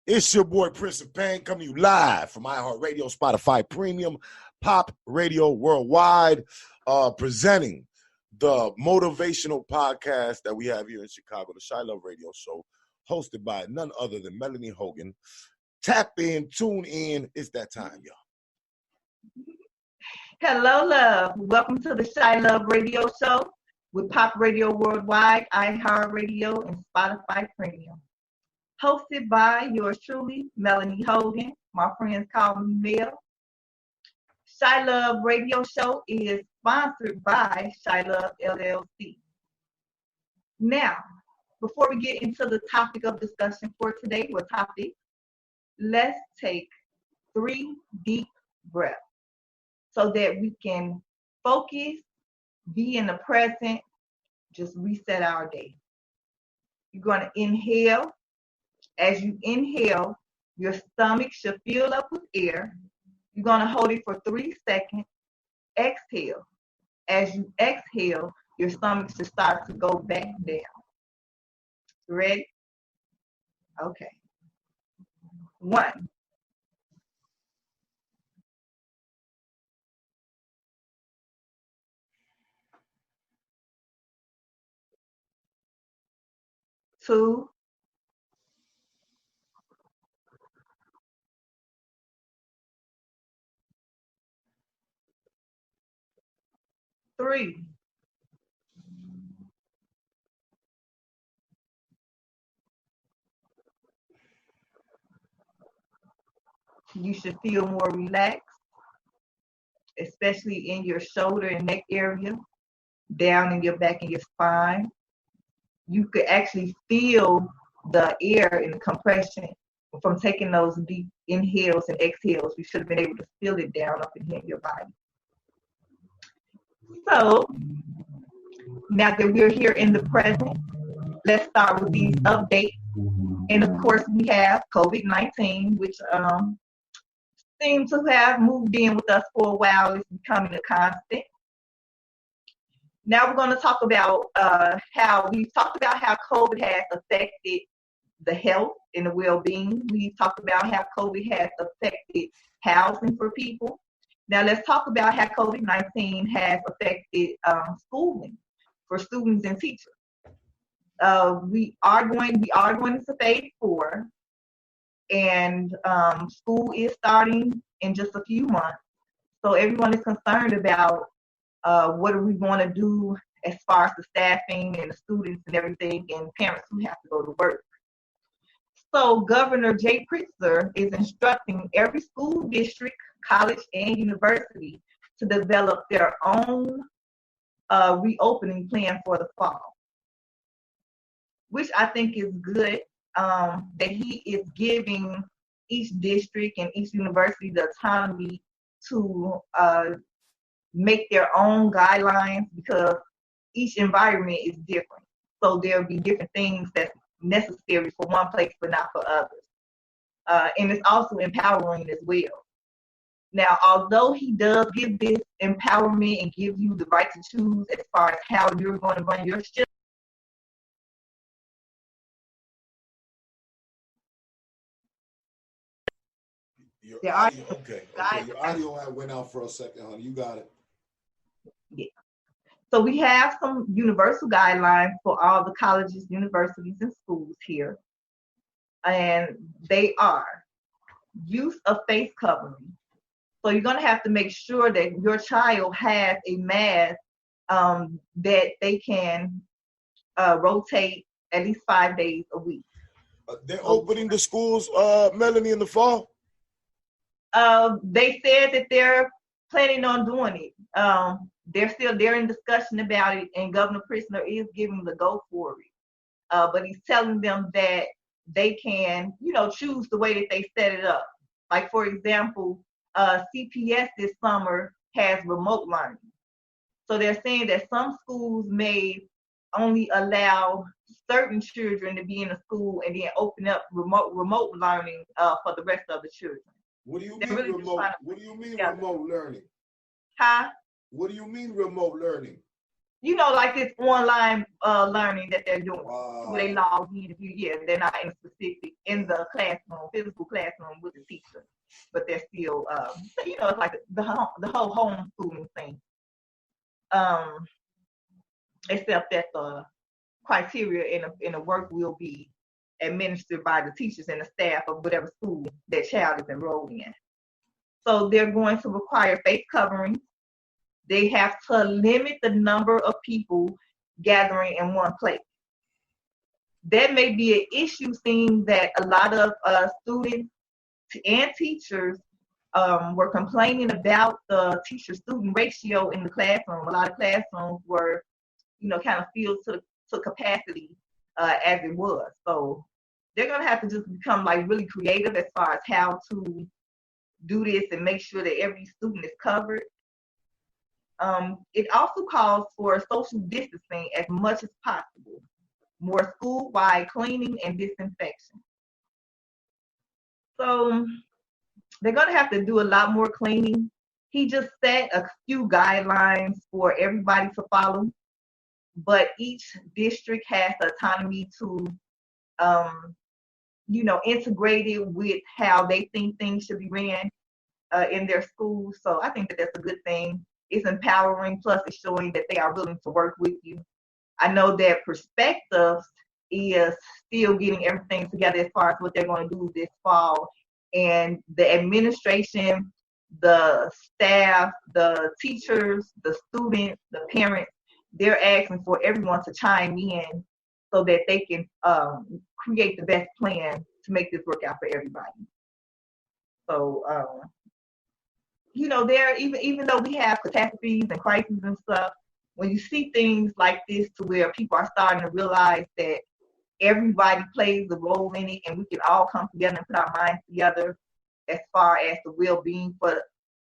It's your boy Prince of Pain coming to you live from iHeartRadio, Spotify Premium, Pop Radio Worldwide, presenting the motivational podcast that we have here in Chicago, the ChiLove Radio Show, hosted by none other than Melanie Hogan. Tap in, tune in. It's that time, y'all. Hello, love. Welcome to the ChiLove Radio Show with Pop Radio Worldwide, iHeartRadio, and Spotify Premium. Hosted by yours truly, Melanie Hogan. My friends call me Mel. ChiLove Radio Show is sponsored by ChiLove LLC. Now, before we get into the topic of discussion for today, let's take 3 deep breaths so that we can focus, be in the present, just reset our day. You're going to inhale. As you inhale, your stomach should fill up with air. You're going to hold it for 3 seconds. Exhale. As you exhale, your stomach should start to go back down. Ready? Okay. 1. 2. 3. You should feel more relaxed, especially in your shoulder and neck area, down in your back and your spine. You could actually feel the air and the compression from taking those deep inhales and exhales. You should have been able to feel it down up in here in your body. So, now that we're here in the present, let's start with these updates. And of course, we have COVID-19, which seems to have moved in with us for a while. It's becoming a constant. Now we're going to talk about how COVID has affected the health and the well-being. We've talked about how COVID has affected housing for people. Now let's talk about how COVID-19 has affected schooling for students and teachers. We are going to phase 4, and school is starting in just a few months. So everyone is concerned about what are we going to do as far as the staffing and the students and everything, and parents who have to go to work. So Governor Jay Pritzker is instructing every school district, college, and university to develop their own reopening plan for the fall, which I think is good, that he is giving each district and each university the autonomy to make their own guidelines, because each environment is different. So there'll be different things that's necessary for one place but not for others. And it's also empowering as well. Now, although he does give this empowerment and give you the right to choose as far as how you're going to run your shift, Your audio went out for a second, honey. You got it. Yeah. So we have some universal guidelines for all the colleges, universities, and schools here. And they are use of face covering. So you're going to have to make sure that your child has a mask that they can rotate at least 5 days a week. They're opening the schools, Melanie, in the fall? They said that they're planning on doing it. They're in discussion about it, and Governor Pritzker is giving the go for it. But he's telling them that they can, choose the way that they set it up. Like, for example, CPS this summer has remote learning. So they're saying that some schools may only allow certain children to be in a school and then open up remote learning for the rest of the children. What do you mean remote? What do you mean remote learning? Huh? What do you mean remote learning? like this online learning that they're doing. Wow. Where they log in. They're not in the classroom, physical classroom with the teacher, but they're still, it's like the whole homeschooling thing. Except that the criteria in the work will be administered by the teachers and the staff of whatever school that child is enrolled in. So they're going to require face coverings. They have to limit the number of people gathering in one place. That may be an issue, seeing that a lot of students and teachers were complaining about the teacher-student ratio in the classroom. A lot of classrooms were, kind of filled to capacity as it was. So they're going to have to just become like really creative as far as how to do this and make sure that every student is covered. It also calls for social distancing as much as possible, more school-wide cleaning and disinfection. So they're going to have to do a lot more cleaning. He just set a few guidelines for everybody to follow, but each district has the autonomy to, integrate it with how they think things should be ran in their schools. So I think that that's a good thing. It's empowering, plus it's showing that they are willing to work with you. I know that Perspectives is still getting everything together as far as what they're going to do this fall. And the administration, the staff, the teachers, the students, the parents, they're asking for everyone to chime in so that they can create the best plan to make this work out for everybody. So, there, even though we have catastrophes and crises and stuff, when you see things like this to where people are starting to realize that everybody plays a role in it and we can all come together and put our minds together as far as the well-being for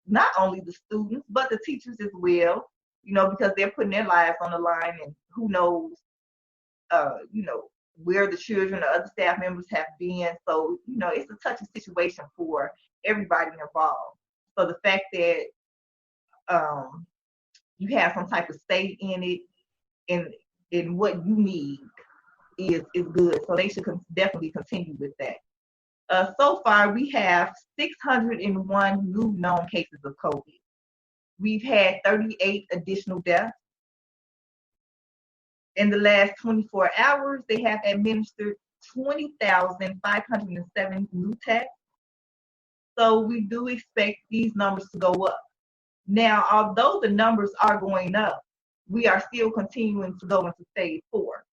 not only the students, but the teachers as well, because they're putting their lives on the line, and who knows, where the children or other staff members have been. So, it's a touchy situation for everybody involved. So the fact that you have some type of say in it and in what you need is good. So they should definitely continue with that. So far, we have 601 new known cases of COVID. We've had 38 additional deaths. In the last 24 hours, they have administered 20,507 new tests. So we do expect these numbers to go up. Now, although the numbers are going up, we are still continuing to go into phase 4.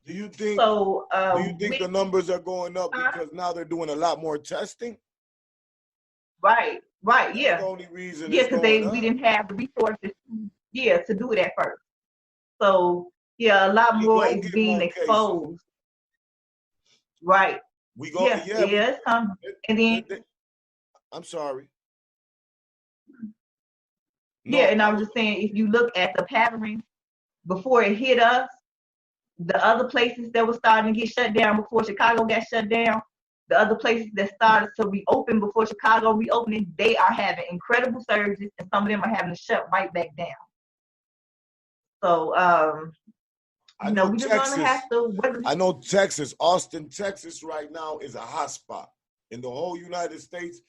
Do you think the numbers are going up because now they're doing a lot more testing? Right, That's yeah. the only reason. Yeah, because we didn't have the resources to do it at first. So a lot more is being exposed. Cases. Right. We go it's coming. And then I'm sorry. And I was just saying, if you look at the pattern before it hit us, the other places that were starting to get shut down before Chicago got shut down, the other places that started to reopen before Chicago reopening, they are having incredible surges, and some of them are having to shut right back down. So, we're just going to have to. I know Texas, Austin, Texas right now is a hotspot. In the whole United States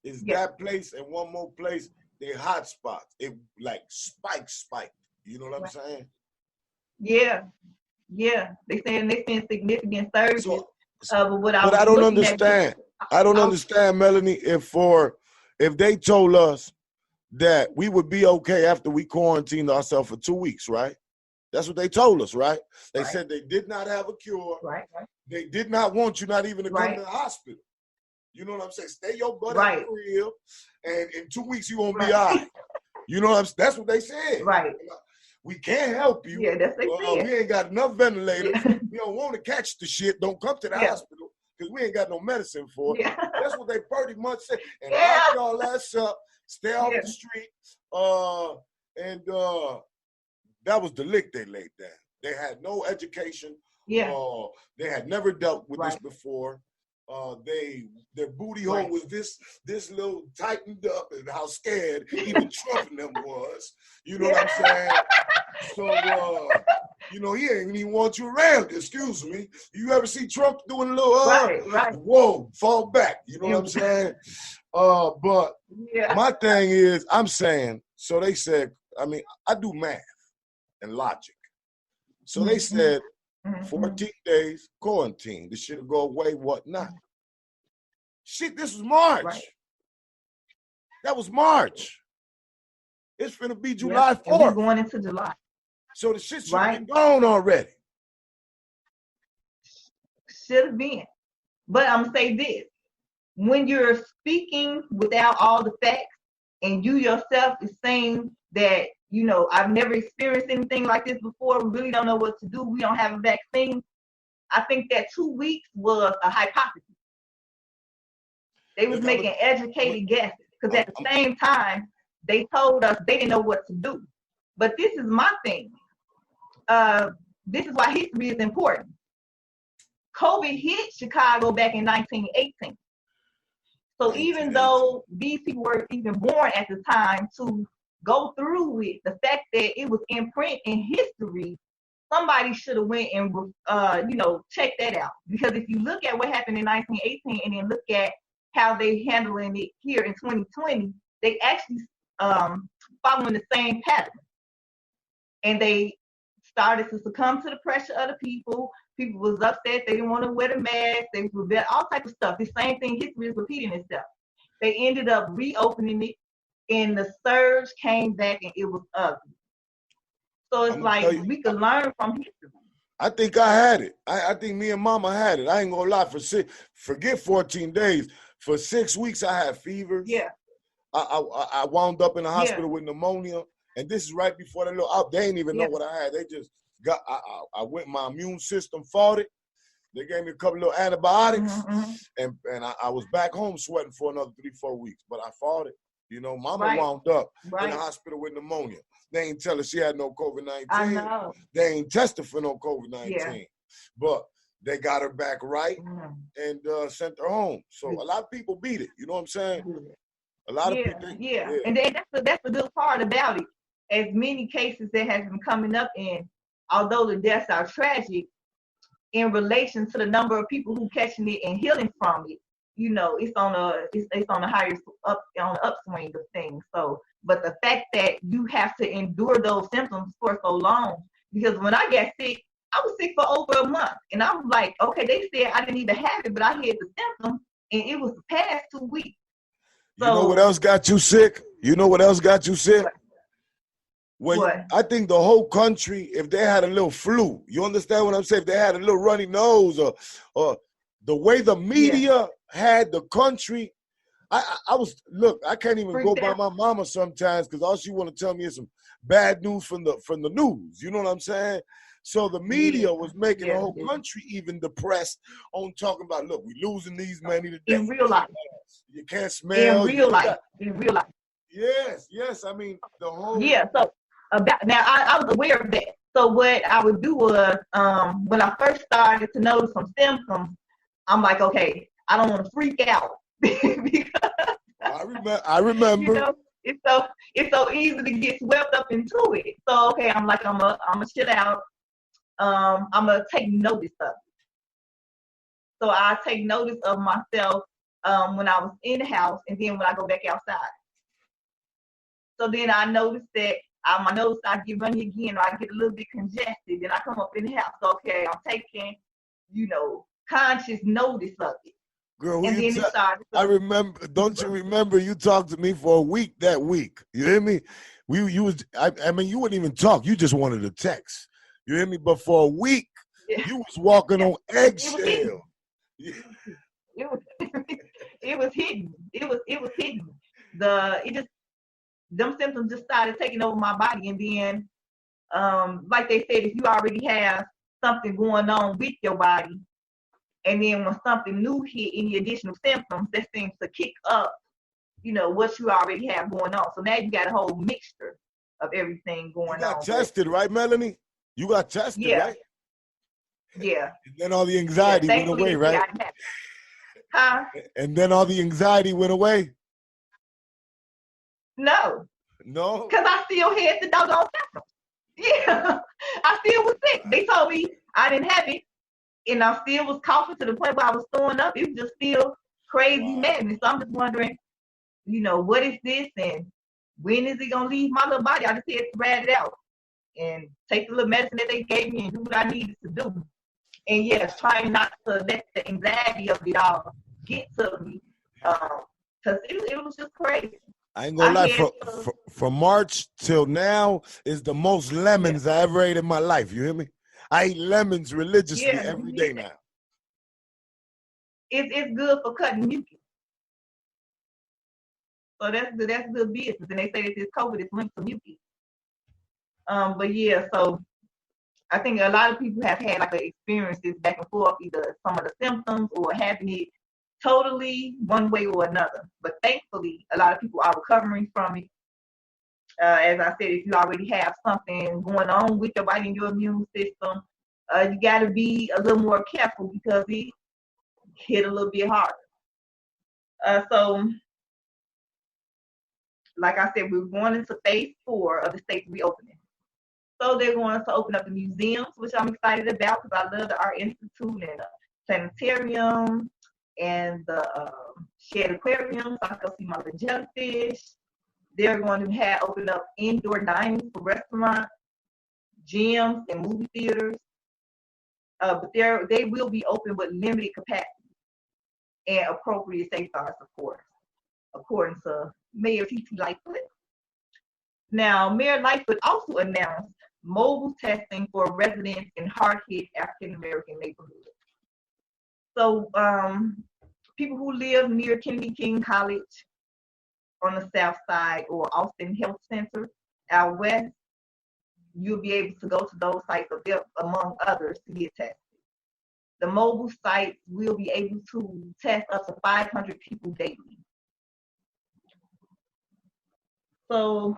is that place and one more place, they're hotspots. It like spike. You know what I'm saying? Yeah. They're seeing significant surges. But I don't understand. I don't understand, Melanie, if they told us that we would be okay after we quarantined ourselves for 2 weeks, right? That's what they told us, right? They said they did not have a cure. Right. They did not want you not even to come to the hospital. You know what I'm saying? Stay your butt in the crib, and in 2 weeks you're going to be all right. You know what I'm saying? That's what they said. Right. We can't help you. Yeah, that's what they said. We ain't got enough ventilators. We don't want to catch the shit. Don't come to the hospital because we ain't got no medicine for it. Yeah. That's what they pretty much said. And lock y'all ass up, stay off the street. That was the lick they laid down. They had no education. Yeah. They had never dealt with this before. Their booty hole was this little tightened up, and how scared even Trump and them was. You know what I'm saying? So he ain't even want you around. Excuse me. You ever see Trump doing a little right. Whoa, fall back. You know what I'm saying? But my thing is, I'm saying, so they said, I mean, I do math and logic. So they said 14 days quarantine. This shit'll go away, whatnot. Shit, this was March. Right. That was March. It's finna be July 4th. And we're going into July. So the shit should have been gone already. Should have been. But I'm going to say this. When you're speaking without all the facts and you yourself is saying that, I've never experienced anything like this before, we really don't know what to do, we don't have a vaccine, I think that 2 weeks was a hypothesis. They was making educated guesses because at the same time, they told us they didn't know what to do. But this is my thing. This is why history is important. COVID hit Chicago back in 1918. So even though these people were even born at the time to go through with the fact that it was imprint in history, somebody should have went and, checked that out. Because if you look at what happened in 1918 and then look at how they handling it here in 2020, they actually following the same pattern. And they started to succumb to the pressure of the people. People was upset. They didn't want to wear the mask. They were all type of stuff. The same thing, history is repeating itself. They ended up reopening it, and the surge came back, and it was ugly. So it's like we can learn from history. I think I had it. I think me and Mama had it. I ain't gonna lie. Forget 14 days. For 6 weeks, I had fevers. Yeah. I wound up in the hospital with pneumonia, and this is right before they they ain't even know what I had. They just got. I went. My immune system fought it. They gave me a couple little antibiotics, and I was back home sweating for another 3-4 weeks. But I fought it. Mama wound up in the hospital with pneumonia. They ain't tell her she had no COVID-19. I know. They ain't tested for no COVID-19. But they got her back right and sent her home. So a lot of people beat it. You know what I'm saying? A lot of people. And then that's the good part about it. As many cases that has been coming up in, although the deaths are tragic, in relation to the number of people who catching it and healing from it, it's on a higher on the upswing of things. So, but the fact that you have to endure those symptoms for so long, because when I got sick, I was sick for over a month, and I'm like, okay, they said I didn't even have it, but I had the symptoms, and it was past 2 weeks. So, you know what else got you sick? What? I think the whole country, if they had a little flu, you understand what I'm saying? If they had a little runny nose or the way the media had the country, I can't even go by my mama sometimes because all she want to tell me is some bad news from the news. You know what I'm saying? So the media was making the whole country even depressed on talking about, look, we losing these many today. In real life. You can't smell. In real life. Yes. I mean, the whole. Yeah, so now I was aware of that. So what I would do was, when I first started to notice some symptoms, I'm like, okay, I don't want to freak out. Because, I remember. It's so easy to get swept up into it. So okay, I'm like, I'm a chill out. I'm gonna take notice of it. So I take notice of myself when I was in the house, and then when I go back outside. So then I noticed that my nose starts get runny again, or I get a little bit congested. Then I come up in the house. So, okay, I'm taking, conscious notice of it. Girl, and then it started. I remember. Don't you remember? You talked to me for a week that week. You hear me? You wouldn't even talk. You just wanted to text. You hear me? But for a week, you was walking on eggshell. It was hidden. It was hidden. Them symptoms just started taking over my body, and then, like they said, if you already have something going on with your body, and then when something new hit, any additional symptoms, that seems to kick up, what you already have going on. So now you got a whole mixture of everything going on. You got tested, right, Melanie? You got tested, right? Yeah. And then all the anxiety went away, right? Huh? And then all the anxiety went away? No, No? because I still had the doggone symptoms. Yeah, I still was sick. They told me I didn't have it, and I still was coughing to the point where I was throwing up. It was just still crazy madness. So I'm just wondering, what is this, and when is it gonna leave my little body? I just had to rat it out and take the little medicine that they gave me and do what I needed to do. And yes, trying not to let the anxiety of it all get to me, because it was just crazy. I ain't gonna lie, from March till now is the most lemons I ever ate in my life. You hear me? I eat lemons religiously every day now. It's good for cutting mucus. So that's good business. And they say that this COVID is linked to mucus. But yeah, so I think a lot of people have had like experiences back and forth, either some of the symptoms or having it totally one way or another. But thankfully, a lot of people are recovering from it. As I said, if you already have something going on with your body and your immune system, you got to be a little more careful because it hit a little bit harder. So, like I said, we're going into phase 4 of the state's reopening. So they're going to open up the museums, which I'm excited about because I love the Art Institute and the planetarium and the shared aquarium. So I can see my little jellyfish. They're going to open up indoor dining for restaurants, gyms, and movie theaters. But they will be open with limited capacity and appropriate safeguards, of course, according to Mayor T.T. Lightfoot. Now, Mayor Lightfoot also announced mobile testing for residents in hard-hit African-American neighborhoods. So people who live near Kennedy King College on the south side or Austin Health Center out west, you'll be able to go to those sites, among others, to get tested. The mobile sites will be able to test up to 500 people daily. So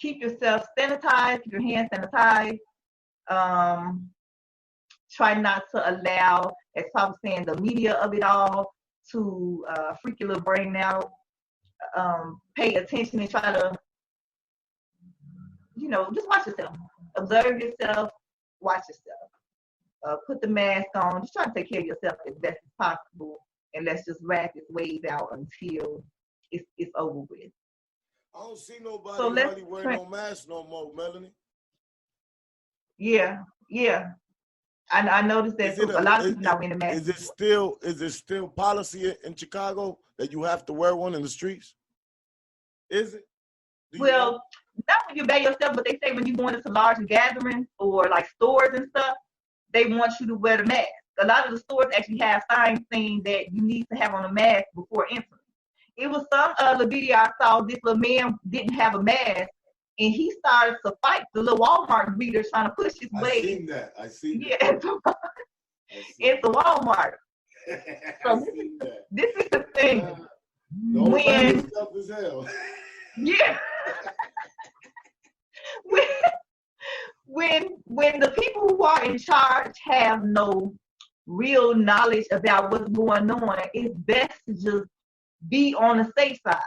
keep yourself sanitized, keep your hands sanitized. Try not to allow, as Pop was saying, the media of it all to freak your little brain out. Pay attention and try to, just watch yourself. Observe yourself, watch yourself. Put the mask on. Just try to take care of yourself as best as possible. And let's just ride this wave out until it's over with. I don't see nobody really wearing no mask no more, Melanie. Yeah. I noticed that a lot of people not wearing the mask. Is it still policy in Chicago that you have to wear one in the streets? Is it? Well, not when you're by yourself, but they say when you're going into large gatherings or like stores and stuff, they want you to wear the mask. A lot of the stores actually have signs saying that you need to have on a mask before entering. It was some other video I saw. This little man didn't have a mask, and he started to fight the little Walmart greeters trying to push his way. I seen that. Yeah, it's a Walmart. So this is the thing. When stuff as hell. Yeah. when the people who are in charge have no real knowledge about what's going on, it's best to just be on the safe side.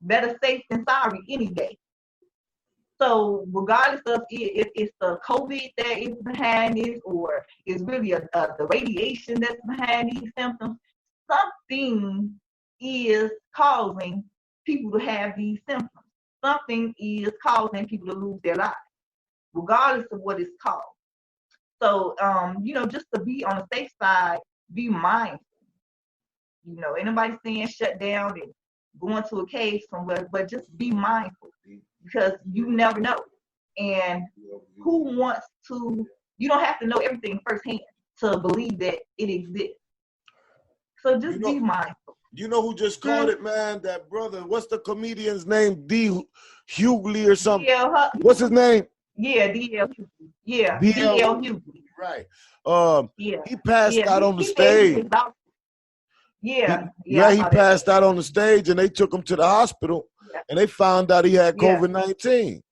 Better safe than sorry any day. So regardless of if it's the COVID that is behind this or it's really the radiation that's behind these symptoms, something is causing people to have these symptoms. Something is causing people to lose their lives, regardless of what it's called. So, just to be on the safe side, be mindful. Ain't nobody saying shut down and go into a cave somewhere, but just be mindful because you never know. And who wants to, you don't have to know everything firsthand to believe that it exists. So just be mindful. You know who just called it, man? That brother. What's the comedian's name? D. Hughley or something? What's his name? Yeah, D.L. Hughley. Yeah, D.L. Hughley. Right. He passed out on the stage. He passed out on the stage, and they took him to the hospital, and they found out he had COVID-19.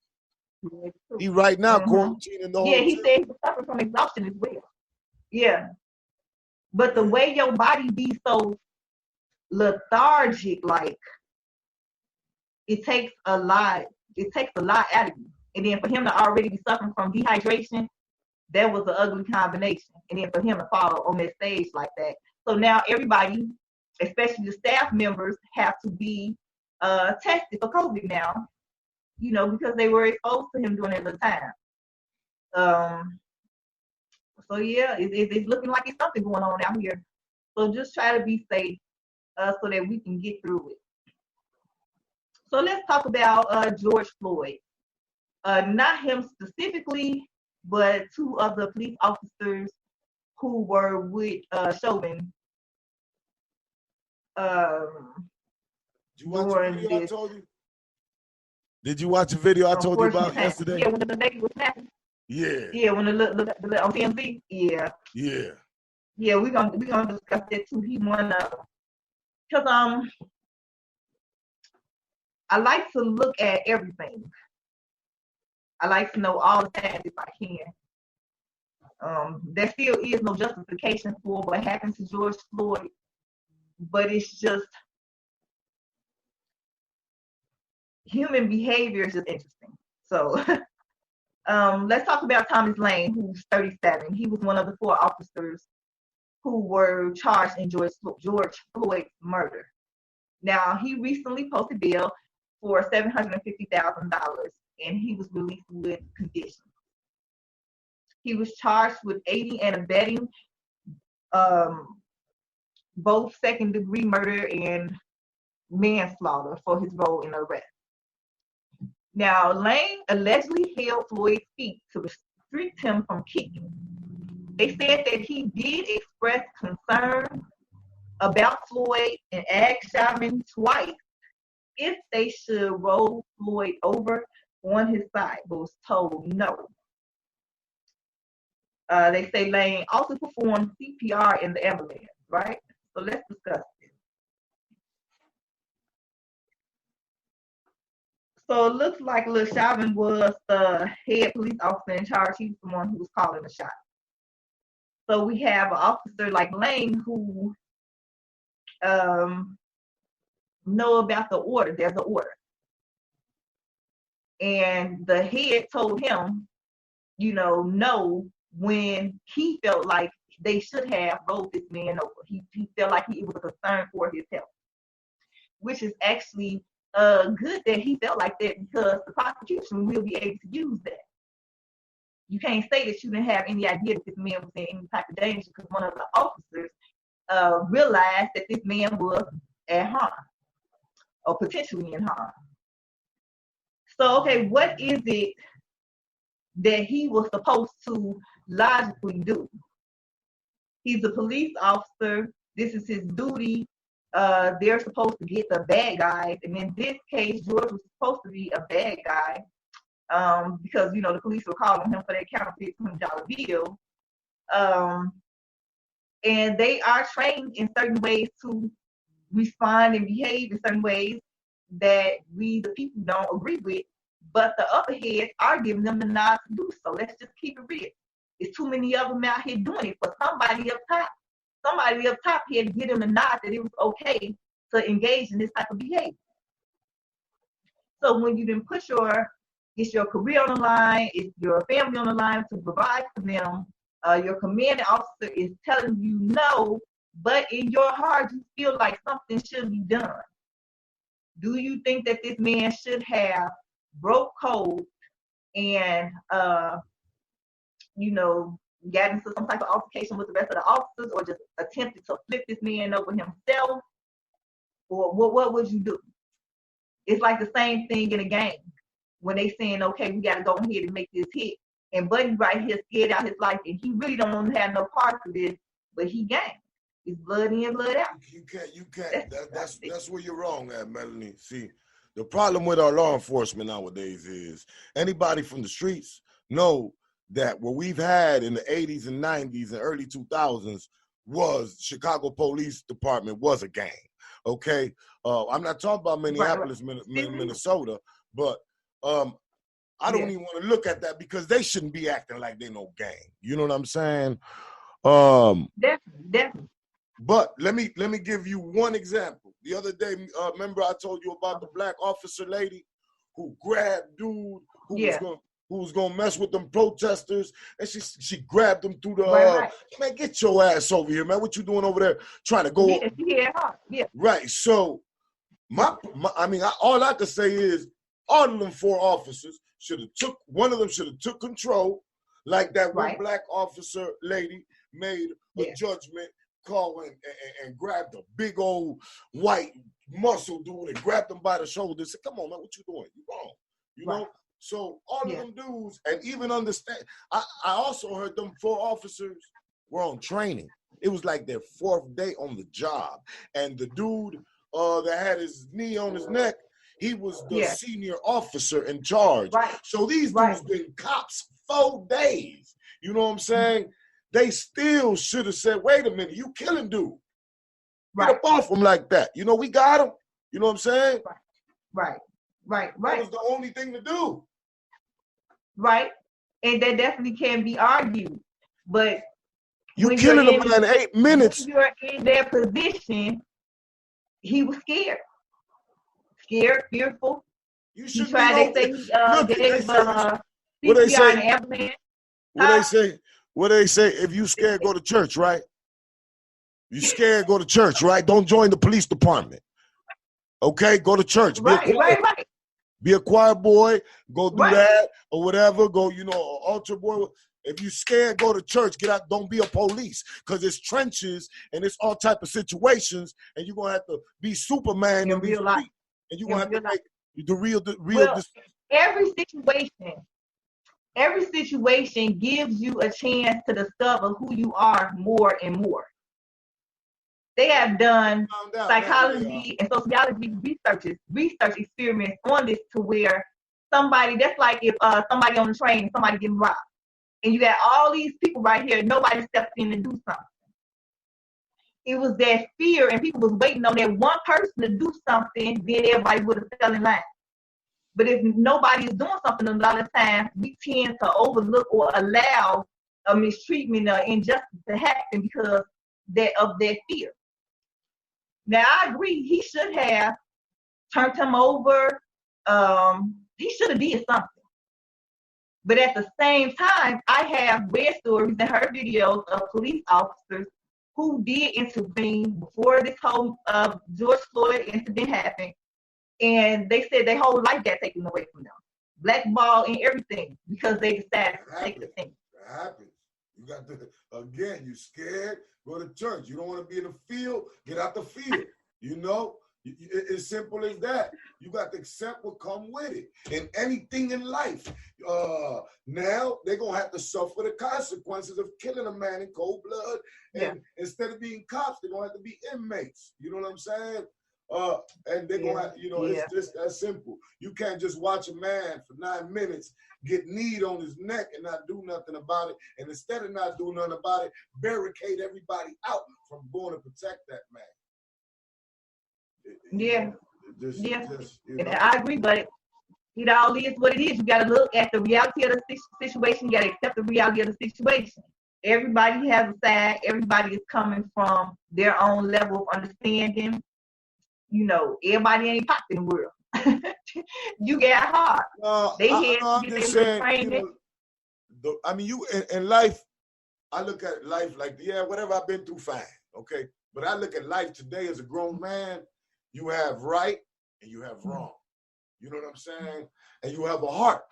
He right now quarantined in the hotel. Yeah, he said he was suffering from exhaustion as well. Yeah. But the way your body be so lethargic, like it takes a lot out of you. And then for him to already be suffering from dehydration, that was an ugly combination. And then for him to fall on that stage like that. So now everybody, especially the staff members, have to be tested for COVID now, because they were exposed to him during that little time. So yeah, it's looking like it's something going on out here. So just try to be safe so that we can get through it. So let's talk about George Floyd. Not him specifically, but two of the police officers who were with Chauvin. Did you watch the video I told you? Did you watch the video I told you about yesterday? Yeah, when the baby was snapping. Yeah. Yeah, when the on TMZ. Yeah. Yeah. Yeah, we're gonna discuss that too. He won because I like to look at everything. I like to know all the facts if I can. There still is no justification for what happened to George Floyd, but it's just human behavior is just interesting. So let's talk about Thomas Lane, who's 37. He was one of the 4 officers who were charged in George Floyd's murder. Now, he recently posted bail for $750,000, and he was released with conditions. He was charged with aiding and abetting both second-degree murder and manslaughter for his role in the arrest. Now, Lane allegedly held Floyd's feet to restrict him from kicking. They said that he did express concern about Floyd and asked Chauvin twice if they should roll Floyd over on his side, but was told no. They say Lane also performed CPR in the ambulance, right? So let's discuss this. So it looks like Lil Chauvin was the head police officer in charge. He was the one who was calling the shots. So we have an officer like Lane who know about the order. There's an order. And the head told him, no, when he felt like they should have rolled this man over. He felt like it was a concern for his health, which is actually good that he felt like that, because the prosecution will be able to use that. You can't say that you didn't have any idea that this man was in any type of danger, because one of the officers realized that this man was at harm or potentially in harm. So, okay, what is it that he was supposed to logically do? He's a police officer. This is his duty. They're supposed to get the bad guys. And in this case, George was supposed to be a bad guy because, the police were calling him for that counterfeit $20 bill. And they are trained in certain ways to respond and behave in certain ways that we, the people, don't agree with. But the upper heads are giving them the nod to do so. Let's just keep it real. There's too many of them out here doing it. For somebody up top had to give them the nod that it was okay to engage in this type of behavior. So when you then put it's your career on the line, it's your family on the line to provide for them, your commanding officer is telling you no, but in your heart you feel like something should be done. Do you think that this man should have broke code and got into some type of altercation with the rest of the officers, or just attempted to flip this man over himself? Or what would you do? It's like the same thing in a game when they saying, okay, we got to go ahead and make this hit, and Buddy right here scared out his life, and he really don't want to have no part of this, but he game. It's blood in, blood out. You can't. That's where you're wrong at, Melanie. See, the problem with our law enforcement nowadays is anybody from the streets know that what we've had in the 80s and 90s and early 2000s was Chicago Police Department was a gang. Okay, I'm not talking about Minneapolis, right. Minnesota, but I don't even want to look at that, because they shouldn't be acting like they no gang. You know what I'm saying? Definitely. But let me give you one example. The other day, remember I told you about the black officer lady who grabbed dude who was gonna mess with them protesters, and she grabbed him through the right. Man, get your ass over here, man. What you doing over there trying to go? Yeah. Right. So all I could say is all of them 4 officers one of them should have took control, like that one black officer lady made a judgment call and grabbed a big old white muscle dude and grabbed him by the shoulder and said, "Come on, man, what you doing? You wrong." You know? So all of them dudes, and even understand, I also heard them 4 officers were on training. It was like their 4th day on the job. And the dude that had his knee on his neck, he was the senior officer in charge. So these dudes been cops 4 days. You know what I'm saying? They still should have said, "Wait a minute, you killing dude. Get up off him like that. You know, we got him." You know what I'm saying? Right. That was the only thing to do. Right. And that definitely can be argued. But you killing him in 8 minutes. When you're in their position, he was scared. Scared, fearful. You should what they say, if you scared, go to church, right? You scared, go to church, right? Don't join the police department. Okay, go to church. Right. Be a quiet boy, go do that or whatever, go, altar boy. If you scared, go to church, get out, don't be a police, because it's trenches and it's all type of situations, and you're going to have to be Superman in real life. And you're going to have to make the real decision. Every situation gives you a chance to discover who you are more and more. They have done psychology and sociology research experiments on this, to where that's like if somebody on the train, somebody getting robbed, and you got all these people right here, nobody stepped in to do something. It was that fear, and people was waiting on that one person to do something, then everybody would have fell in line. But if nobody is doing something, a lot of times we tend to overlook or allow a mistreatment or injustice to happen because of that fear. Now, I agree, he should have turned him over. He should have did something. But at the same time, I have read stories and heard videos of police officers who did intervene before this whole George Floyd incident happened. And they said their whole life got taken away from them. Blackball and everything, because they decided to take the thing. That happens. You got to, again, you scared, go to church. You don't want to be in the field, get out the field. It's simple as that. You got to accept what come with it. And anything in life. Now they're going to have to suffer the consequences of killing a man in cold blood. And instead of being cops, they're going to have to be inmates. You know what I'm saying? And they're going to have, it's just that simple. You can't just watch a man for 9 minutes get kneed on his neck and not do nothing about it. And instead of not doing nothing about it, barricade everybody out from going to protect that man. And I agree, but it all is what it is. You got to look at the reality of the situation. You got to accept the reality of the situation. Everybody has a side. Everybody is coming from their own level of understanding. Everybody ain't popped in the world. You get hard. In life, I look at life like, whatever I've been through, fine, okay? But I look at life today as a grown man. You have right and you have wrong. You know what I'm saying? And you have a heart.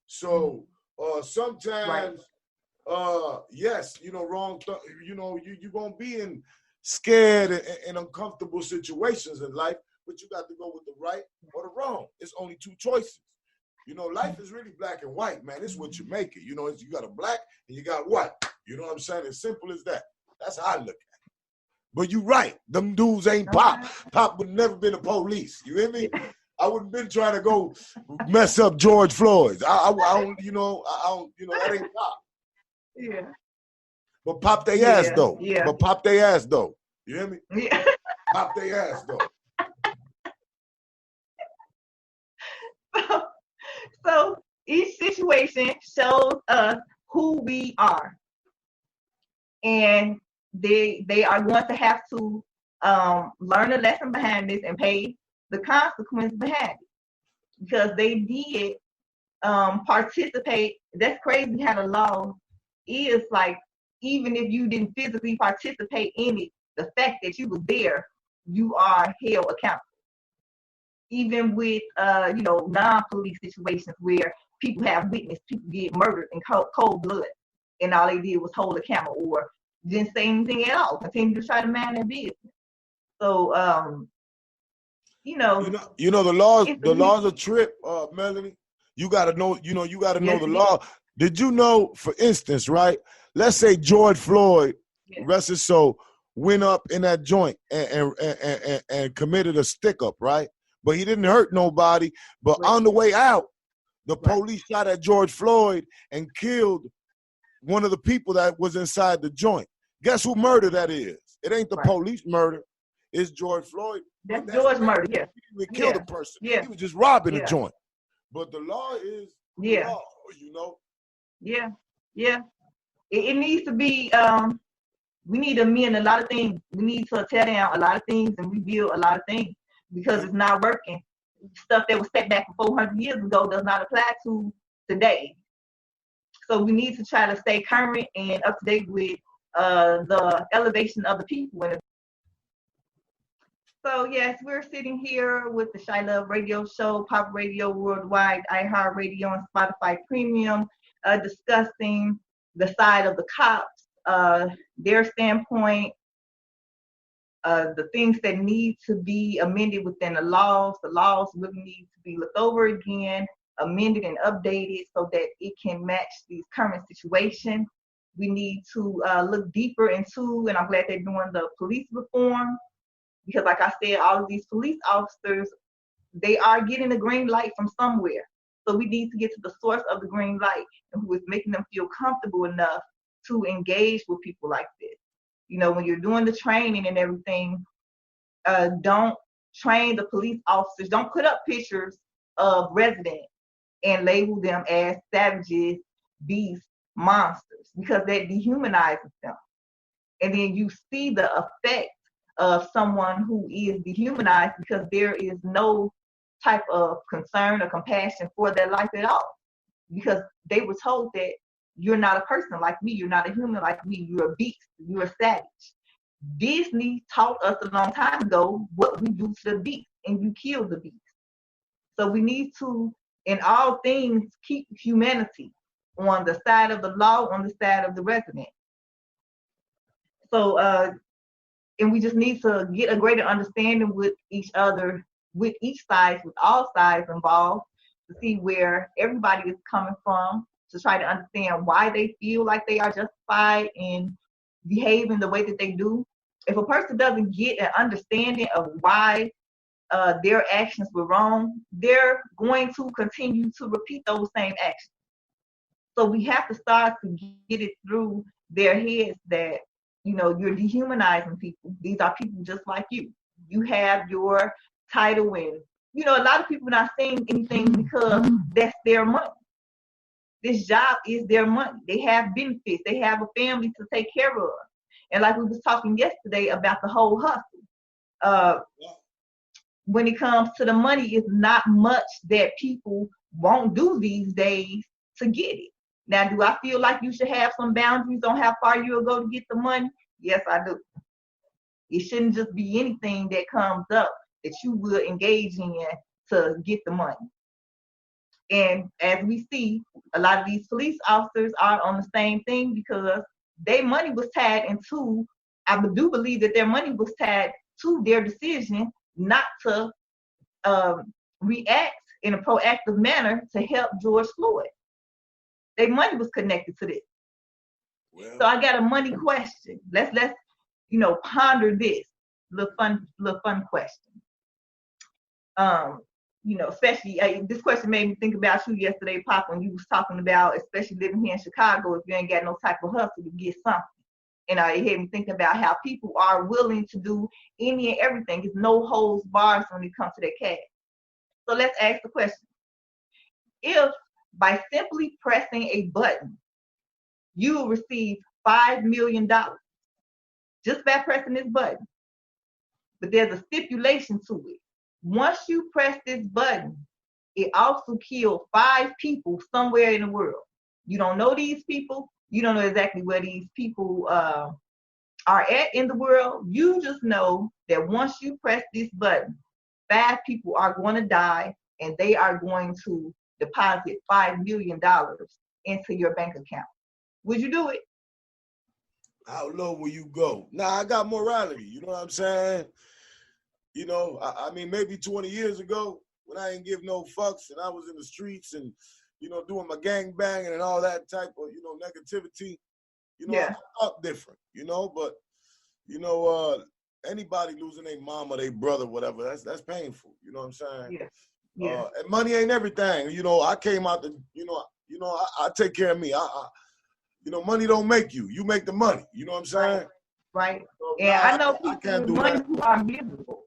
So sometimes, yes, wrong. You're going to be in scared and uncomfortable situations in life, but you got to go with the right or the wrong. It's only 2 choices. Life is really black and white, man. It's what you make it. You got a black and you got white. You know what I'm saying? As simple as that. That's how I look at it. But you're right. Them dudes ain't Pop. Pop would never been a police. You hear me? I wouldn't been trying to go mess up George Floyd. I don't, that ain't Pop. Yeah. But pop they ass though. Yeah. But pop they ass though. You hear me? Yeah. Pop they ass though. So each situation shows us who we are. And they are going to have to learn a lesson behind this and pay the consequence behind it, because they did participate. That's crazy how the law is like, even if you didn't physically participate in it, the fact that you was there, you are held accountable. Even with non-police situations where people have witnessed people get murdered in cold blood, and all they did was hold a camera or didn't say anything at all, continue to try to mind their business. So the laws are trip, Melanie. You gotta know, you gotta know the law. Did you know, for instance, right? Let's say George Floyd, rest his soul, went up in that joint and committed a stick up, right? But he didn't hurt nobody. But on the way out, the police shot at George Floyd and killed one of the people that was inside the joint. Guess who murder that is? It ain't the police murder. It's George Floyd. That's George murder, yeah. He didn't kill the person. Yeah. He was just robbing the joint. But the law is the law, Yeah. It needs to be, we need to amend a lot of things. We need to tear down a lot of things and rebuild a lot of things, because it's not working. Stuff that was set back 400 years ago does not apply to today. So we need to try to stay current and up to date with the elevation of the people. So yes, we're sitting here with the ChiLove Radio Show, Pop Radio Worldwide, iHeartRadio, and Spotify Premium, discussing the side of the cops, their standpoint, the things that need to be amended within the laws. The laws really need to be looked over again, amended and updated so that it can match these current situations. We need to look deeper into, and I'm glad they're doing the police reform, because like I said, all of these police officers, they are getting a green light from somewhere. So we need to get to the source of the green light and who is making them feel comfortable enough to engage with people like this. When you're doing the training and everything, don't train the police officers. Don't put up pictures of residents and label them as savages, beasts, monsters, because that dehumanizes them. And then you see the effect of someone who is dehumanized because there is no type of concern or compassion for their life at all, because they were told that you're not a person like me, you're not a human like me, you're a beast, you're a savage. Disney taught us a long time ago what we do to the beast, and you kill the beast. So we need to, in all things, keep humanity on the side of the law, on the side of the resident. So, and we just need to get a greater understanding with each other, with each side, with all sides involved, to see where everybody is coming from, to try to understand why they feel like they are justified in behaving the way that they do. If a person doesn't get an understanding of why their actions were wrong, they're going to continue to repeat those same actions. So we have to start to get it through their heads that, you're dehumanizing people. These are people just like you. You have your title, and, a lot of people not saying anything because that's their money. This job is their money. They have benefits. They have a family to take care of. And like we was talking yesterday about the whole hustle. When it comes to the money, it's not much that people won't do these days to get it. Now, do I feel like you should have some boundaries on how far you'll go to get the money? Yes, I do. It shouldn't just be anything that comes up that you will engage in to get the money. And as we see, a lot of these police officers are on the same thing because their money was tied into, I do believe that their money was tied to their decision not to react in a proactive manner to help George Floyd. Their money was connected to this. Well, so I got a money question. Let's ponder this little fun question. Especially this question made me think about you yesterday, Pop, when you was talking about, especially living here in Chicago, if you ain't got no type of hustle to get something. And it had me thinking about how people are willing to do any and everything. There's no holds bars when it comes to their cash. So let's ask the question. If by simply pressing a button, you will receive $5 million, just by pressing this button. But there's a stipulation to it. Once you press this button, it also kills 5 people somewhere in the world. You don't know these people. You don't know exactly where these people are at in the world. You just know that once you press this button, 5 people are going to die, and they are going to deposit $5 million into your bank account. Would you do it? How low will you go? Nah, I got morality. You know what I'm saying? You know, I mean, maybe 20 years ago when I didn't give no fucks and I was in the streets and, you know, doing my gang banging and all that type of, you know, negativity, you know, I thought different, you know, but, you know, anybody losing their mom or their brother, whatever, that's painful. You know what I'm saying? Yeah. And money ain't everything. You know, I came out to, I take care of me. You know, money don't make you. You make the money. You know what I'm saying? Right. So, and I know people with money who are miserable.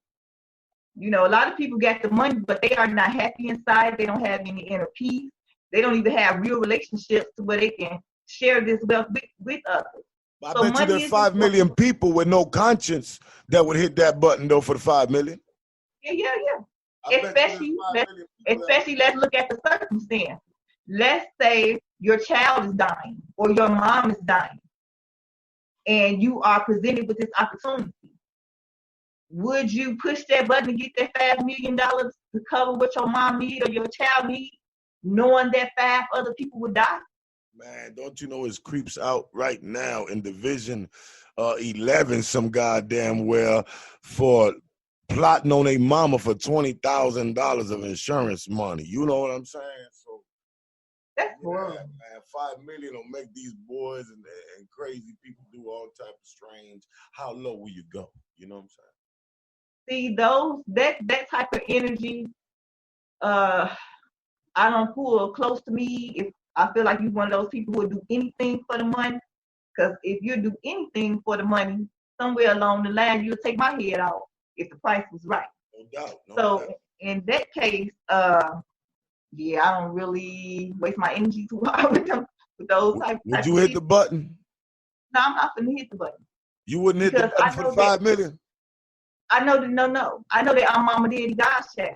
You know, a lot of people got the money, but they are not happy inside. They don't have any inner peace. They don't even have real relationships to where they can share this wealth with others. I bet you there's 5 million people with no conscience that would hit that button, though, for the 5 million. Yeah. Especially, let's look at the circumstance. Let's say your child is dying or your mom is dying, and you are presented with this opportunity. Would you push that button and get that $5 million to cover what your mom needs or your child needs, knowing that 5 other people would die? Man, don't you know it's creeps out right now in Division 11 some goddamn well for plotting on a mama for $20,000 of insurance money. You know what I'm saying? So that's horrible. Man, 5 million will make these boys and crazy people do all type of strange. How low will you go? You know what I'm saying? See, that type of energy, I don't pull close to me. If I feel like you're one of those people who would do anything for the money, because if you do anything for the money, somewhere along the line you'll take my head off if the price was right. No doubt. So in that case, I don't really waste my energy too hard with those types. Would you hit the button? No, I'm not gonna hit the button. You wouldn't hit the button for the 5 million? I know that no. I know that I'm Mama Daddy God's child.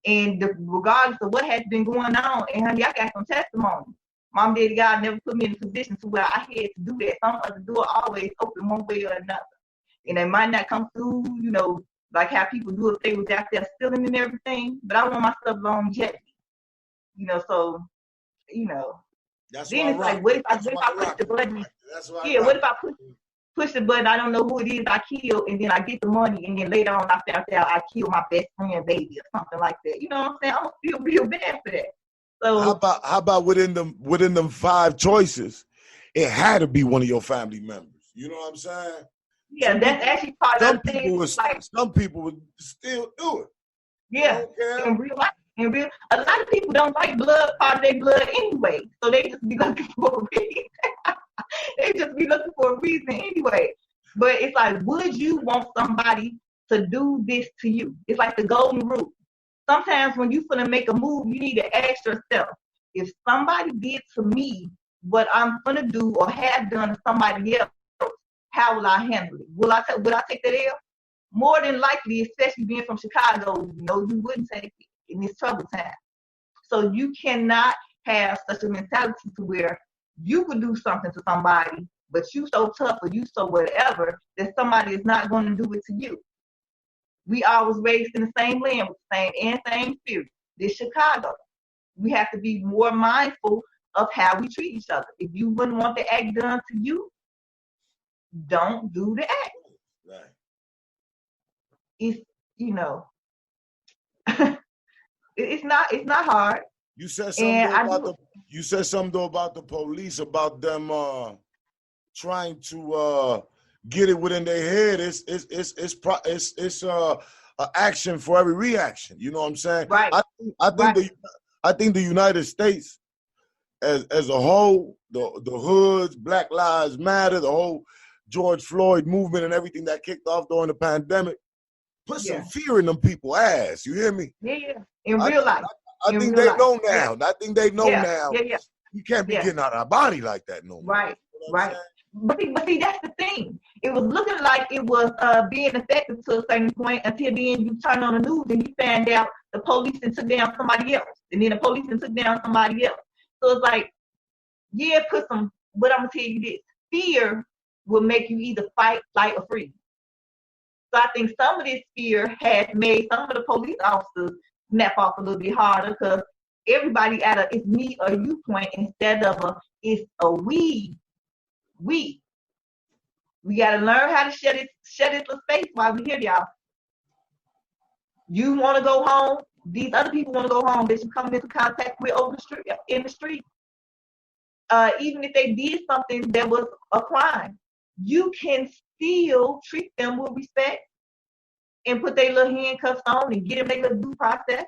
And regardless of what has been going on, and honey, I got some testimony. Mom, Daddy God never put me in a position to where I had to do that. Some other door always open one way or another. And they might not come through, you know, like how people do if they was out there stealing and everything. But I want my stuff longevity. You know, so, you know. That's then it's like, what if I push the button? What if I push the button, I don't know who it is I kill, and then I get the money, and then later on I found out I killed my best friend baby or something like that. You know what I'm saying? I'm gonna feel real bad for that. So how about within them 5 choices, it had to be one of your family members. You know what I'm saying? Yeah, that's actually part of the thing. Some people would still do it. Yeah, in real life. A lot of people don't like blood, part of their blood anyway, so they just be looking for a reason. They just be looking for a reason anyway. But it's like, would you want somebody to do this to you? It's like the golden rule. Sometimes when you finna make a move, you need to ask yourself, if somebody did to me what I'm gonna do or have done to somebody else, how will I handle it? Will I take that L? More than likely, especially being from Chicago, you wouldn't take it in this trouble time. So you cannot have such a mentality to where you could do something to somebody, but you so tough or you so whatever that somebody is not going to do it to you. We all was raised in the same land with the same spirit. This Chicago. We have to be more mindful of how we treat each other. If you wouldn't want the act done to you, don't do the act. Right. It's it's not hard. You said something about the police, about them trying to get it within their head. It's action for every reaction. You know what I'm saying? Right. I think the United States as a whole, the hoods, Black Lives Matter, the whole George Floyd movement and everything that kicked off during the pandemic, put some fear in them people's ass. You hear me? Yeah. In real life. I think they know now. I think they know now. Yeah. We can't be getting out of our body like that no more. Right. But see, that's the thing. It was looking like it was being effective to a certain point until then you turn on the news and you find out the police and took down somebody else. And then the police and took down somebody else. So it's like, yeah, but I'm going to tell you this. Fear will make you either fight, flight, or freeze. So I think some of this fear has made some of the police officers snap off a little bit harder because everybody at a it's me or you point instead of a it's a we. We got to learn how to shut it the space while we hear y'all. You want to go home. These other people want to go home that you come into contact with over the street, in the street. Even if they did something that was a crime, you can still treat them with respect and put their little handcuffs on and get them their little due process.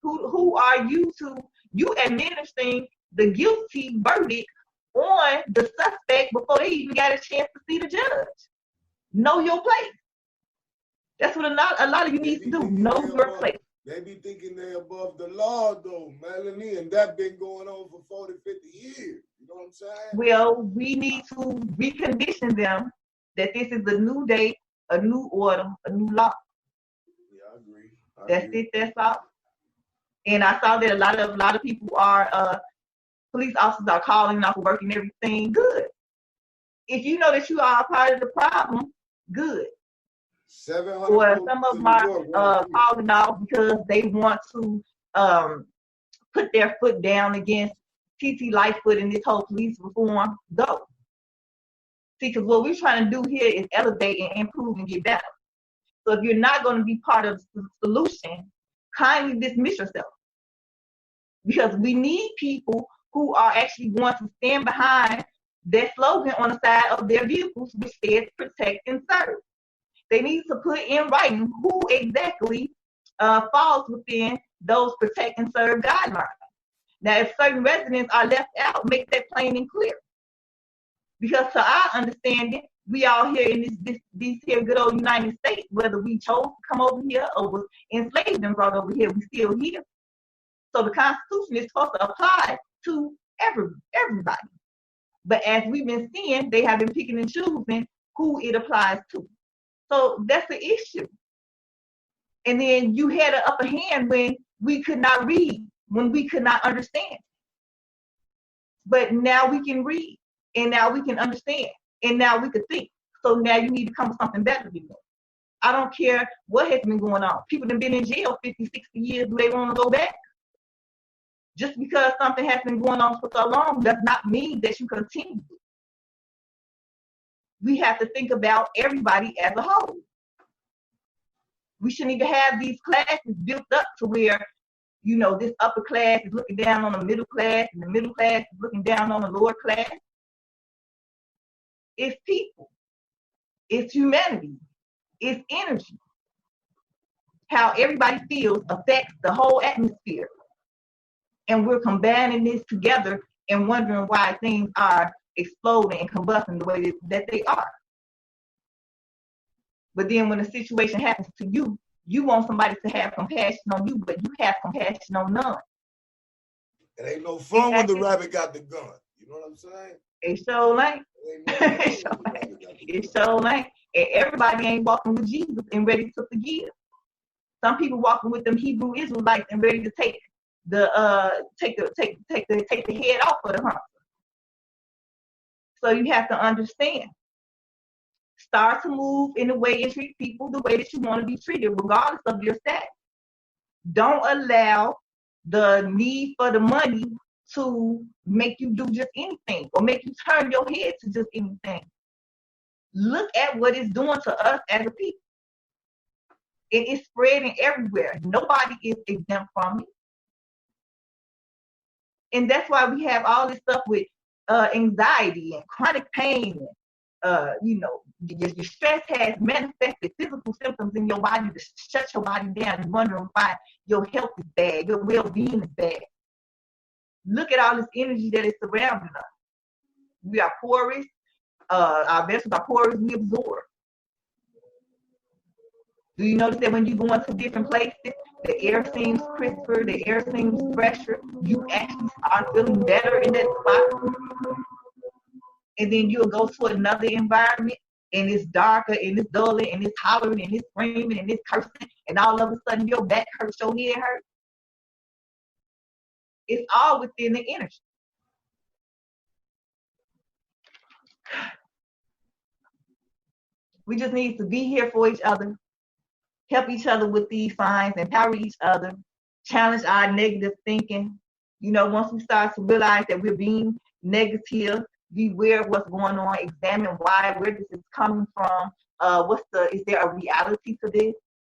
Who are you to you administering the guilty verdict on the suspect before they even got a chance to see the judge? Know your place. That's what a lot of you need to do. Know your place. They be thinking they're above the law, though, Melanie, and that been going on for 40, 50 years. You know what I'm saying? Well, we need to recondition them that this is a new day, a new order, a new law. Yeah, I agree. That's it. That's all. And I saw that a lot of people are police officers are calling off work and everything. Good. If you know that you are a part of the problem, good. Or some of them are calling off because they want to put their foot down against TT Lightfoot and this whole police reform. Go. See, because what we're trying to do here is elevate and improve and get better. So if you're not going to be part of the solution, kindly dismiss yourself. Because we need people who are actually going to stand behind their slogan on the side of their vehicles, which says protect and serve. They need to put in writing who exactly falls within those protect and serve guidelines. Now, if certain residents are left out, make that plain and clear. Because to our understanding, we all here in this here good old United States, whether we chose to come over here or was enslaved and brought over here, we still here. So the Constitution is supposed to apply to everybody. But as we've been seeing, they have been picking and choosing who it applies to. So that's the issue. And then you had an upper hand when we could not read, when we could not understand. But now we can read, and now we can understand, and now we can think. So now you need to come with something better than that. I don't care what has been going on. People have been in jail 50, 60 years. Do they want to go back? Just because something has been going on for so long does not mean that you continue. We have to think about everybody as a whole. We shouldn't even have these classes built up to where, you know, this upper class is looking down on the middle class and the middle class is looking down on the lower class. It's people. It's humanity. It's energy. How everybody feels affects the whole atmosphere. And we're combining this together and wondering why things are exploding and combusting the way that they are. But then when a situation happens to you, you want somebody to have compassion on you, but you have compassion on none. It ain't no fun when the rabbit got the gun. You know what I'm saying? It sure ain't. It sure ain't. And everybody ain't walking with Jesus and ready to forgive. Some people walking with them Hebrew Israelites and ready to take the head off of the hunter. So you have to understand. Start to move in the way and treat people the way that you want to be treated, regardless of your status. Don't allow the need for the money to make you do just anything or make you turn your head to just anything. Look at what it's doing to us as a people. It is spreading everywhere. Nobody is exempt from it. And that's why we have all this stuff with anxiety and chronic pain. Your stress has manifested physical symptoms in your body to shut your body down and wondering why your health is bad, your well-being is bad. Look at all this energy that is surrounding us. We are porous. Our vessels are porous. We absorb. Do you notice that when you go into different places, the air seems crisper, the air seems fresher, you actually are feeling better in that spot? And then you'll go to another environment and it's darker and it's duller and it's hollering and it's screaming and it's cursing and all of a sudden your back hurts, your head hurts. It's all within the energy. We just need to be here for each other, help each other with these signs, empower each other, challenge our negative thinking. You know, once we start to realize that we're being negative, be aware of what's going on, examine where this is coming from. Is there a reality to this?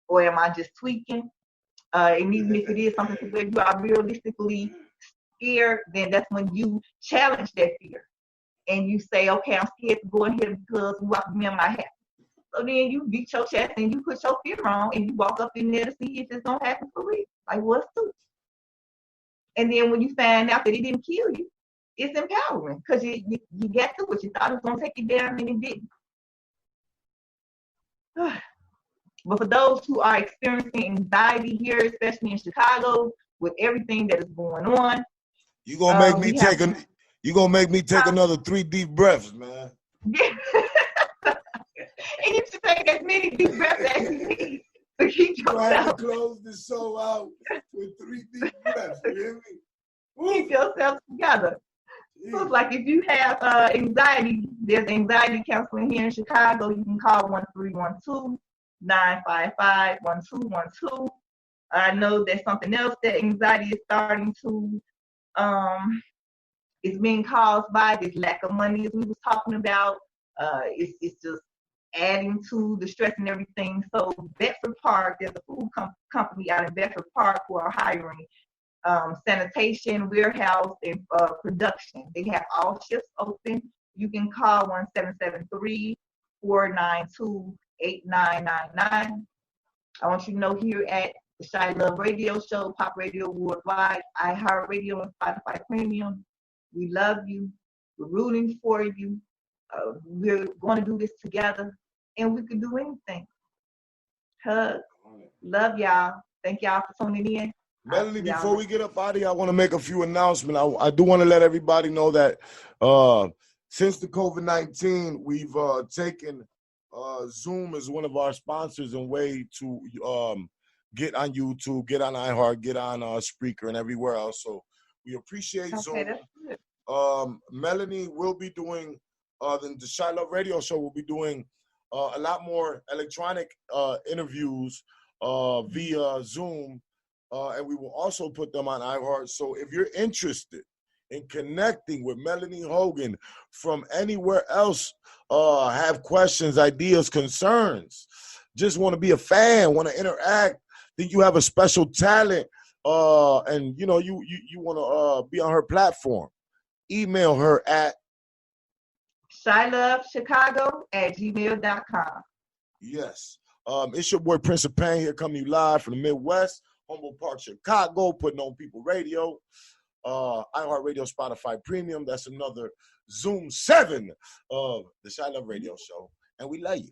Or am I just tweaking? And even if it is something to where you are realistically scared, then that's when you challenge that fear. And you say, okay, I'm scared to go in here because what me in my hat. So then you beat your chest and you put your fear on and you walk up in there to see if it's gonna happen for real. Like what's true? And then when you find out that it didn't kill you, it's empowering because you got to what you thought it was gonna take you down and it didn't. But for those who are experiencing anxiety here, especially in Chicago, with everything that is going on, you're gonna make me take another 3 deep breaths, man. And you should take as many deep breaths as you need to keep yourself. I have to close this show out with 3 deep breaths. You hear me? Keep yourself together. So it's like if you have anxiety, there's anxiety counseling here in Chicago. You can call 1312-955-1212. I know there's something else that anxiety is starting to it's being caused by this lack of money, as we was talking about. It's just adding to the stress and everything. So Bedford Park, there's a food company out in Bedford Park who are hiring sanitation, warehouse, and production. They have all shifts open. You can call 1-773-492-8999. I want you to know here at the ChiLove Radio Show, Pop Radio Worldwide, iHeartRadio, and Spotify Premium, we love you. We're rooting for you. We're going to do this together, and we can do anything. Hug. Love y'all. Thank y'all for tuning in. Melanie, before we get up out of here, I want to make a few announcements. I do want to let everybody know that since the COVID-19, we've taken Zoom as one of our sponsors and way to get on YouTube, get on iHeart, get on Spreaker, and everywhere else. So we appreciate Zoom. Melanie will be doing, the ChiLove Radio Show will be doing a lot more electronic interviews via Zoom. And we will also put them on iHeart. So if you're interested in connecting with Melanie Hogan from anywhere else, have questions, ideas, concerns, just want to be a fan, want to interact, think you have a special talent, and you know you want to be on her platform, email her at ChiLoveChicago@gmail.com. Yes. It's your boy Prince of Pain here, coming to you live from the Midwest, Humboldt Park, Chicago, putting on People Radio, iHeartRadio, Spotify Premium. That's another Zoom 7 of the ChiLove Radio Show. And we love you.